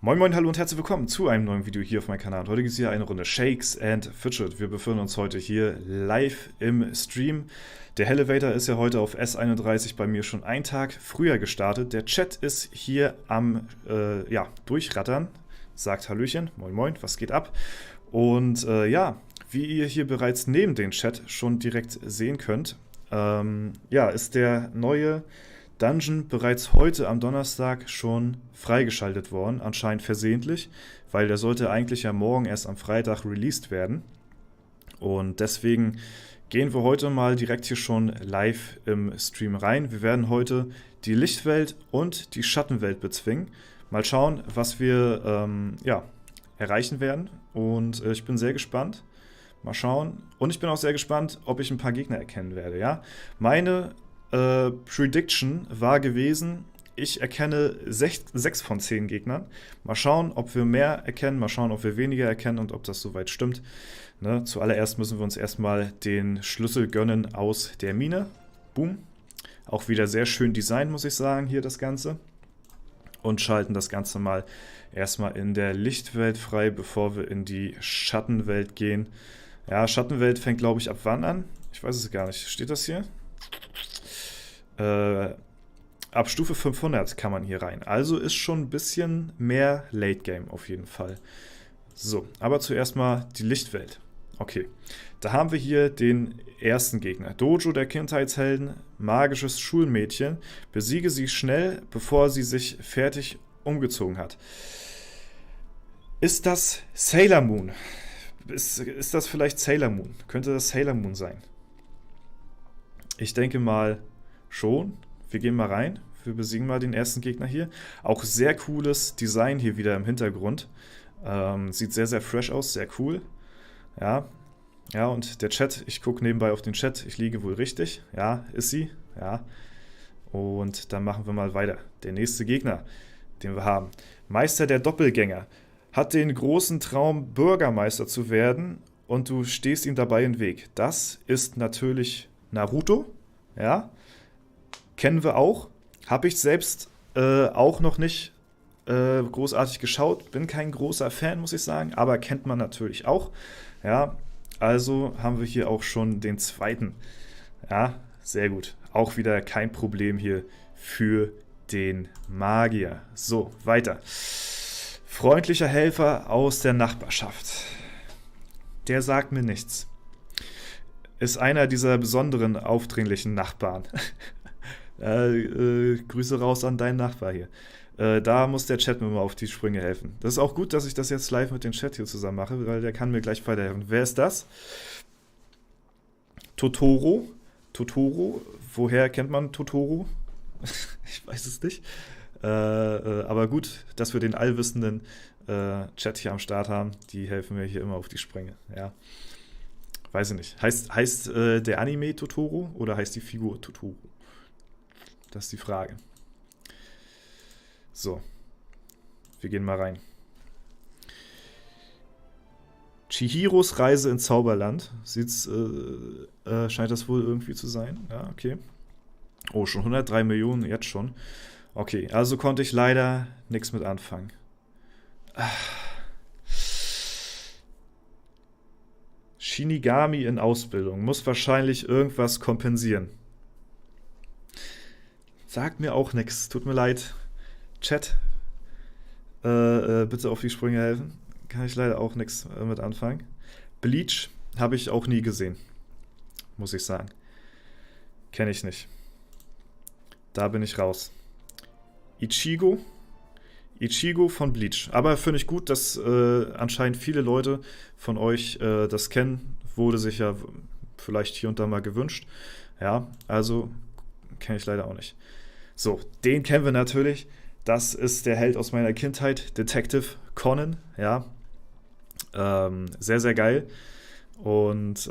Moin Moin, hallo und herzlich willkommen zu einem neuen Video hier auf meinem Kanal. Heute gibt es hier eine Runde Shakes and Fidget. Wir befinden uns heute hier live im Stream. Der Elevator ist ja heute auf S31 bei mir schon einen Tag früher gestartet. Der Chat ist hier am Durchrattern. Sagt Hallöchen, moin moin, was geht ab? Und wie ihr hier bereits neben dem Chat schon direkt sehen könnt, ist der neue Dungeon bereits heute am Donnerstag schon freigeschaltet worden, anscheinend versehentlich, weil der sollte eigentlich ja morgen erst am Freitag released werden. Und deswegen gehen wir heute mal direkt hier schon live im Stream rein. Wir werden heute die Lichtwelt und die Schattenwelt bezwingen. Mal schauen, was wir erreichen werden. Und ich bin sehr gespannt. Mal schauen. Und ich bin auch sehr gespannt, ob ich ein paar Gegner erkennen werde. Ja? Meine Prediction war gewesen, ich erkenne 6 von 10 Gegnern. Mal schauen, ob wir mehr erkennen, mal schauen, ob wir weniger erkennen und ob das soweit stimmt. Ne? Zuallererst müssen wir uns erstmal den Schlüssel gönnen aus der Mine. Boom. Auch wieder sehr schön designt, muss ich sagen, hier das Ganze. Und schalten das Ganze mal erstmal in der Lichtwelt frei, bevor wir in die Schattenwelt gehen. Ja, Schattenwelt fängt, glaube ich, ab wann an? Ich weiß es gar nicht. Steht das hier? Ab Stufe 500 kann man hier rein. Also ist schon ein bisschen mehr Late Game auf jeden Fall. So, aber zuerst mal die Lichtwelt. Okay, da haben wir hier den ersten Gegner. Dojo der Kindheitshelden, magisches Schulmädchen. Besiege sie schnell, bevor sie sich fertig umgezogen hat. Ist das Sailor Moon? Ist das vielleicht Sailor Moon? Könnte das Sailor Moon sein? Ich denke mal schon. Wir gehen mal rein. Wir besiegen mal den ersten Gegner hier. Auch sehr cooles Design hier wieder im Hintergrund. Sieht sehr, sehr fresh aus. Sehr cool. Ja. Ja, und der Chat. Ich gucke nebenbei auf den Chat. Ich liege wohl richtig. Ja, ist sie. Ja. Und dann machen wir mal weiter. Der nächste Gegner, den wir haben. Meister der Doppelgänger. Hat den großen Traum, Bürgermeister zu werden. Und du stehst ihm dabei im Weg. Das ist natürlich Naruto. Ja. Kennen wir auch. Habe ich selbst auch noch nicht großartig geschaut. Bin kein großer Fan, muss ich sagen. Aber kennt man natürlich auch. Ja, also haben wir hier auch schon den zweiten. Ja, sehr gut. Auch wieder kein Problem hier für den Magier. So, weiter. Freundlicher Helfer aus der Nachbarschaft. Der sagt mir nichts. Ist einer dieser besonderen, aufdringlichen Nachbarn. Grüße raus an deinen Nachbar hier. Da muss der Chat mir mal auf die Sprünge helfen. Das ist auch gut, dass ich das jetzt live mit dem Chat hier zusammen mache, weil der kann mir gleich weiterhelfen. Wer ist das? Totoro. Totoro. Woher kennt man Totoro? Ich weiß es nicht. Aber gut, dass wir den allwissenden Chat hier am Start haben. Die helfen mir hier immer auf die Sprünge. Ja. Weiß ich nicht. Heißt der Anime Totoro oder heißt die Figur Totoro? Das ist die Frage. So. Wir gehen mal rein. Chihiros Reise ins Zauberland. Scheint das wohl irgendwie zu sein. Ja, okay. Oh, schon 103 Millionen, jetzt schon. Okay, also konnte ich leider nichts mit anfangen. Shinigami in Ausbildung. Muss wahrscheinlich irgendwas kompensieren. Sagt mir auch nichts. Tut mir leid. Chat, bitte auf die Sprünge helfen. Kann ich leider auch nichts mit anfangen. Bleach habe ich auch nie gesehen. Muss ich sagen. Kenne ich nicht. Da bin ich raus. Ichigo. Ichigo von Bleach. Aber finde ich gut, dass anscheinend viele Leute von euch das kennen. Wurde sich ja vielleicht hier und da mal gewünscht. Ja, also kenne ich leider auch nicht. So, den kennen wir natürlich. Das ist der Held aus meiner Kindheit, Detective Conan. Ja, sehr, sehr geil. Und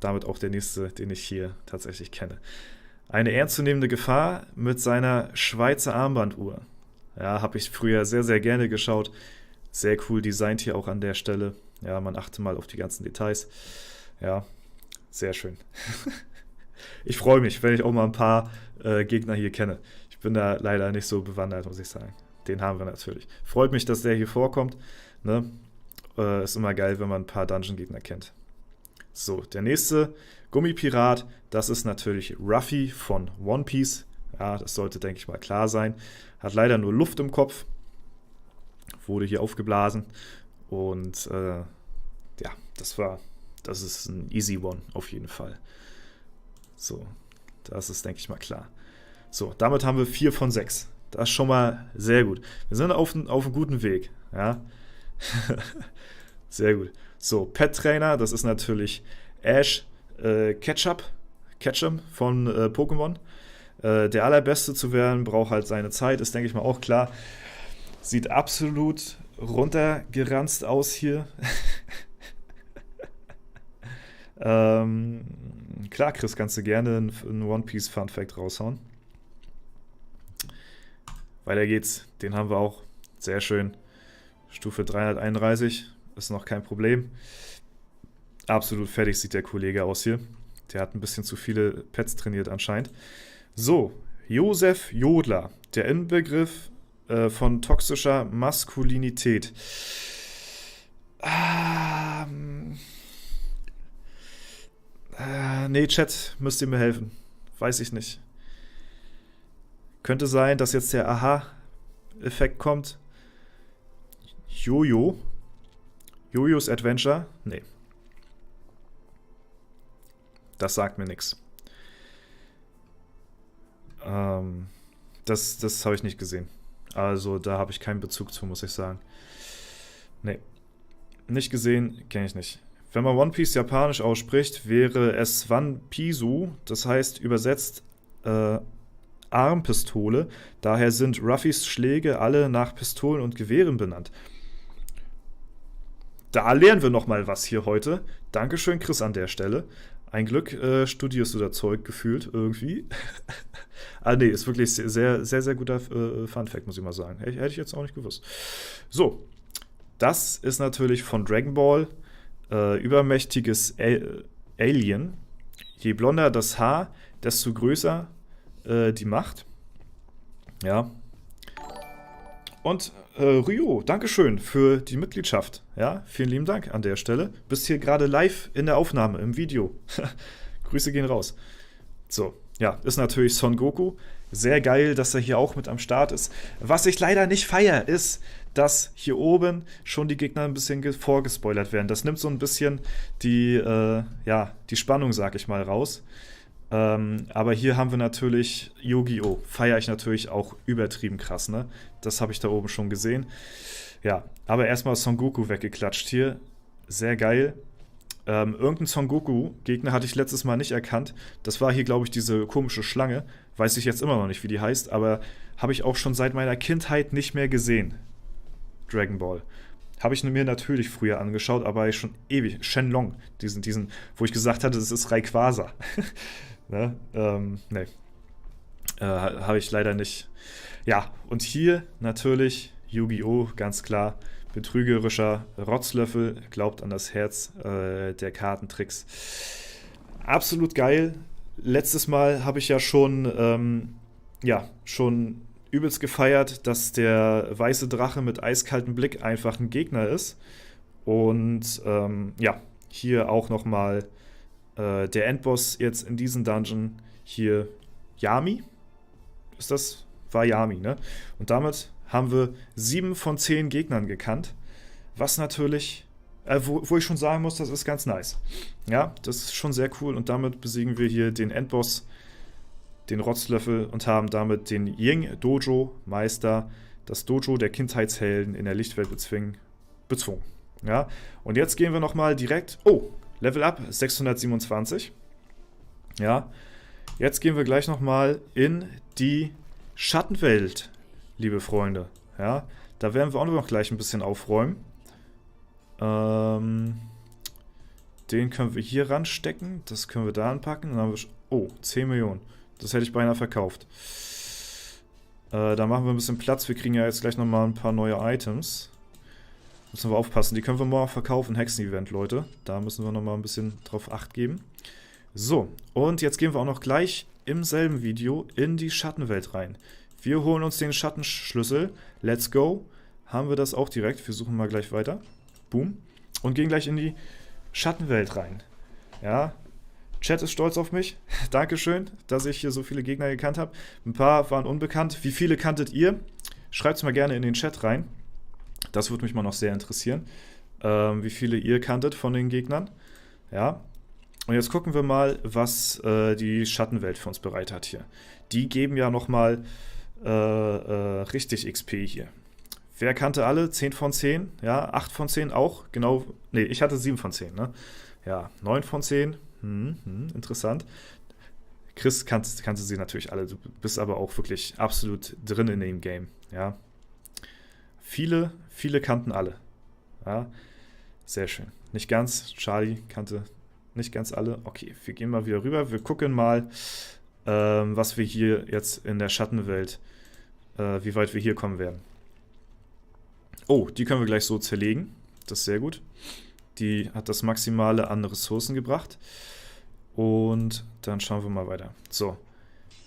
damit auch der nächste, den ich hier tatsächlich kenne. Eine ernstzunehmende Gefahr mit seiner Schweizer Armbanduhr. Ja, habe ich früher sehr, sehr gerne geschaut. Sehr cool designt hier auch an der Stelle. Ja, man achte mal auf die ganzen Details. Ja, sehr schön. Ich freue mich, wenn ich auch mal ein paar Gegner hier kenne. Ich bin da leider nicht so bewandert, muss ich sagen. den haben wir natürlich. Freut mich, dass der hier vorkommt. Ne? Ist immer geil, wenn man ein paar Dungeon-Gegner kennt. So, der nächste Gummipirat, das ist natürlich Ruffy von One Piece. Ja, das sollte, denke ich mal, klar sein. Hat leider nur Luft im Kopf. Wurde hier aufgeblasen. Und ja, das ist ein easy one auf jeden Fall. So, das ist, denke ich mal, klar. So, damit haben wir 4 von 6. Das ist schon mal sehr gut. Wir sind auf einem guten Weg. Ja, sehr gut. So, Pet-Trainer, das ist natürlich Ash Ketchum von Pokémon. Der allerbeste zu werden, braucht halt seine Zeit, ist, denke ich mal, auch klar. Sieht absolut runtergeranzt aus hier. Klar, Chris, kannst du gerne einen One Piece Fun Fact raushauen. Weiter geht's. Den haben wir auch. Sehr schön. Stufe 331. Ist noch kein Problem. Absolut fertig sieht der Kollege aus hier. Der hat ein bisschen zu viele Pets trainiert anscheinend. So, Josef Jodler. Der Inbegriff von toxischer Maskulinität. Nee, Chat, müsst ihr mir helfen. Weiß ich nicht. Könnte sein, dass jetzt der Aha-Effekt kommt. Jojo's Adventure? Nee. Das sagt mir nichts. Das habe ich nicht gesehen. Also da habe ich keinen Bezug zu, muss ich sagen. Nee. Nicht gesehen, kenne ich nicht. Wenn man One Piece japanisch ausspricht, wäre es One Pisu, das heißt übersetzt Armpistole. Daher sind Ruffys Schläge alle nach Pistolen und Gewehren benannt. Da lernen wir nochmal was hier heute. Dankeschön, Chris, an der Stelle. Ein Glück studierst du das Zeug gefühlt irgendwie. Nee, ist wirklich sehr, sehr, sehr guter Funfact, muss ich mal sagen. Hätte ich jetzt auch nicht gewusst. So, das ist natürlich von Dragon Ball. Übermächtiges Alien. Je blonder das Haar, desto größer die Macht. Ja. Und Ryo, Dankeschön für die Mitgliedschaft. Ja, vielen lieben Dank an der Stelle. Bist hier gerade live in der Aufnahme, im Video. Grüße gehen raus. So, ja, ist natürlich Son Goku. Sehr geil, dass er hier auch mit am Start ist. Was ich leider nicht feiere, ist, dass hier oben schon die Gegner ein bisschen vorgespoilert werden. Das nimmt so ein bisschen die Spannung, sag ich mal, raus. Aber hier haben wir natürlich Yu-Gi-Oh! Feiere ich natürlich auch übertrieben krass, ne? Das habe ich da oben schon gesehen. Ja, aber erstmal Son Goku weggeklatscht hier. Sehr geil. Irgendein Son Goku-Gegner hatte ich letztes Mal nicht erkannt. Das war hier, glaube ich, diese komische Schlange. Weiß ich jetzt immer noch nicht, wie die heißt, aber habe ich auch schon seit meiner Kindheit nicht mehr gesehen. Dragon Ball. Habe ich mir natürlich früher angeschaut, aber schon ewig. Shenlong, diesen, wo ich gesagt hatte, das ist Rayquaza. Ne? Nee. Habe ich leider nicht. Ja, und hier natürlich Yu-Gi-Oh! Ganz klar. Betrügerischer Rotzlöffel, glaubt an das Herz der Kartentricks. Absolut geil. Letztes Mal habe ich ja schon übelst gefeiert, dass der weiße Drache mit eiskaltem Blick einfach ein Gegner ist. Und hier auch nochmal der Endboss jetzt in diesem Dungeon. Hier Yami. War Yami, ne? Und damit haben wir 7 von 10 Gegnern gekannt. Was natürlich, wo ich schon sagen muss, das ist ganz nice. Ja, das ist schon sehr cool. Und damit besiegen wir hier den Endboss, den Rotzlöffel, und haben damit den Ying Dojo Meister, das Dojo der Kindheitshelden in der Lichtwelt bezwungen. Ja, und jetzt gehen wir nochmal direkt, Level Up 627. Ja, jetzt gehen wir gleich nochmal in die Schattenwelt, liebe Freunde. Ja, da werden wir auch noch gleich ein bisschen aufräumen. Den können wir hier ranstecken. Das können wir da anpacken. Dann haben wir 10 Millionen. Das hätte ich beinahe verkauft. Da machen wir ein bisschen Platz. Wir kriegen ja jetzt gleich nochmal ein paar neue Items. Müssen wir aufpassen. Die können wir morgen verkaufen. Hexen-Event, Leute. Da müssen wir nochmal ein bisschen drauf Acht geben. So, und jetzt gehen wir auch noch gleich im selben Video in die Schattenwelt rein. Wir holen uns den Schattenschlüssel. Let's go. Haben wir das auch direkt. Wir suchen mal gleich weiter. Boom. Und gehen gleich in die Schattenwelt rein. Ja. Chat ist stolz auf mich. Dankeschön, dass ich hier so viele Gegner gekannt habe. Ein paar waren unbekannt. Wie viele kanntet ihr? Schreibt es mal gerne in den Chat rein. Das würde mich mal noch sehr interessieren. Wie viele ihr kanntet von den Gegnern. Ja. Und jetzt gucken wir mal, was die Schattenwelt für uns bereit hat hier. Die geben ja nochmal richtig XP hier. Wer kannte alle? 10 von 10? Ja, 8 von 10 auch? Genau. Ne, ich hatte 7 von 10, ne? Ja, 9 von 10. Interessant. Chris kannte sie natürlich alle. Du bist aber auch wirklich absolut drin in dem Game. Ja. Viele kannten alle. Ja. Sehr schön. Nicht ganz. Charlie kannte nicht ganz alle. Okay, wir gehen mal wieder rüber. Wir gucken mal, was wir hier jetzt in der Schattenwelt, wie weit wir hier kommen werden. Oh, die können wir gleich so zerlegen. Das ist sehr gut. Die hat das Maximale an Ressourcen gebracht. Und dann schauen wir mal weiter. So,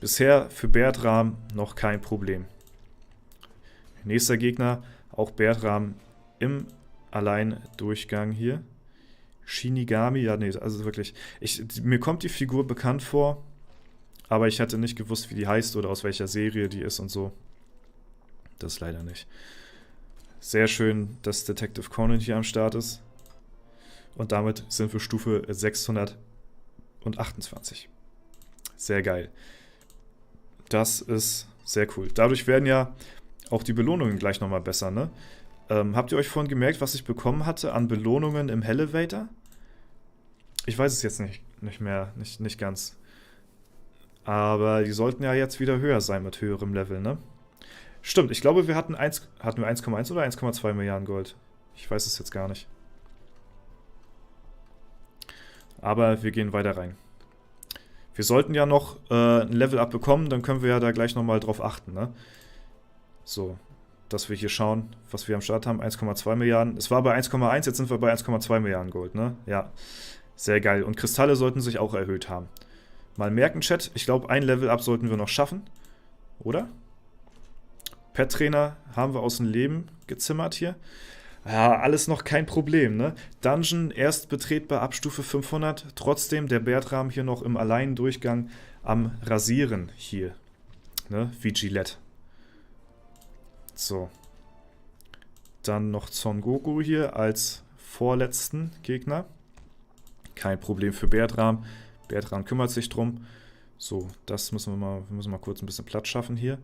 bisher für Bertram noch kein Problem. Nächster Gegner, auch Bertram im Alleindurchgang hier. Shinigami, ja nee, also wirklich, mir kommt die Figur bekannt vor, aber ich hatte nicht gewusst, wie die heißt oder aus welcher Serie die ist und so. Das leider nicht. Sehr schön, dass Detective Conan hier am Start ist. Und damit sind wir Stufe 628. Sehr geil. Das ist sehr cool. Dadurch werden ja auch die Belohnungen gleich nochmal besser, ne? Habt ihr euch vorhin gemerkt, was ich bekommen hatte an Belohnungen im Elevator? Ich weiß es jetzt nicht mehr, nicht ganz. Aber die sollten ja jetzt wieder höher sein mit höherem Level, ne? Stimmt, ich glaube, hatten wir 1,1 oder 1,2 Milliarden Gold? Ich weiß es jetzt gar nicht. Aber wir gehen weiter rein. Wir sollten ja noch ein Level-Up bekommen, dann können wir ja da gleich nochmal drauf achten, ne? So, dass wir hier schauen, was wir am Start haben. 1,2 Milliarden. Es war bei 1,1, jetzt sind wir bei 1,2 Milliarden Gold, ne? Ja, sehr geil. Und Kristalle sollten sich auch erhöht haben. Mal merken, Chat, ich glaube, ein Level-Up sollten wir noch schaffen. Oder? Pet-Trainer haben wir aus dem Leben gezimmert hier. Ja, alles noch kein Problem, ne? Dungeon erst betretbar ab Stufe 500. Trotzdem der Bertram hier noch im Alleindurchgang am Rasieren hier. Ne? Wie Gillette. So. Dann noch Son Goku hier als vorletzten Gegner. Kein Problem für Bertram. Bertram kümmert sich drum. So, wir müssen mal kurz ein bisschen Platz schaffen hier.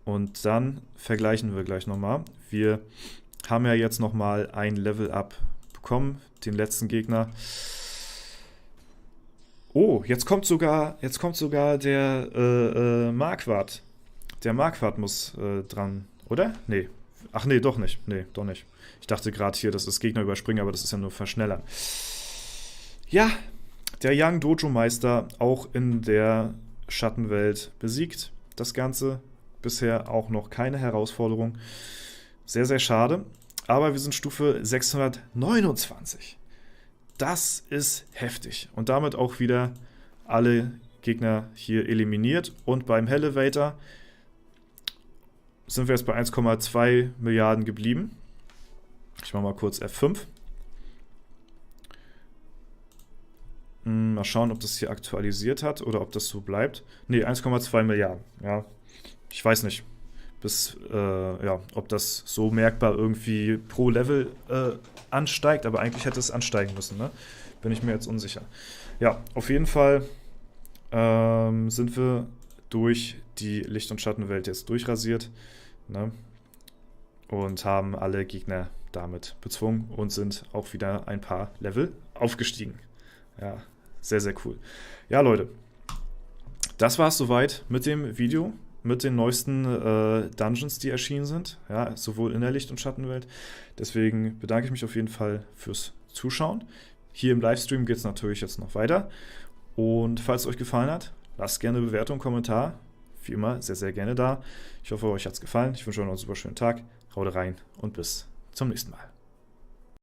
Und dann vergleichen wir gleich nochmal. Wir haben ja jetzt nochmal ein Level-Up bekommen, den letzten Gegner. Oh, jetzt kommt sogar der Marquardt. Der Marquardt muss dran, oder? Nee. Ach nee, doch nicht. Nee, doch nicht. Ich dachte gerade hier, das ist Gegner überspringen, aber das ist ja nur Verschnellern. Ja, der Young Dojo Meister auch in der Schattenwelt besiegt. Das Ganze bisher auch noch keine Herausforderung. Sehr, sehr schade. Aber wir sind Stufe 629. Das ist heftig. Und damit auch wieder alle Gegner hier eliminiert. Und beim Elevator sind wir jetzt bei 1,2 Milliarden geblieben. Ich mache mal kurz F5. Mal schauen, ob das hier aktualisiert hat oder ob das so bleibt. Ne, 1,2 Milliarden. Ja, ich weiß nicht, ob das so merkbar irgendwie pro Level ansteigt, aber eigentlich hätte es ansteigen müssen, ne? Bin ich mir jetzt unsicher. Ja, auf jeden Fall sind wir durch die Licht- und Schattenwelt jetzt durchrasiert, ne? Und haben alle Gegner damit bezwungen und sind auch wieder ein paar Level aufgestiegen. Ja, sehr, sehr cool. Ja, Leute, das war es soweit mit dem Video, mit den neuesten Dungeons, die erschienen sind. Ja, sowohl in der Licht- und Schattenwelt. Deswegen bedanke ich mich auf jeden Fall fürs Zuschauen. Hier im Livestream geht es natürlich jetzt noch weiter. Und falls es euch gefallen hat, lasst gerne eine Bewertung, Kommentar. Wie immer, sehr, sehr gerne da. Ich hoffe, euch hat es gefallen. Ich wünsche euch noch einen super schönen Tag. Haut rein und bis zum nächsten Mal.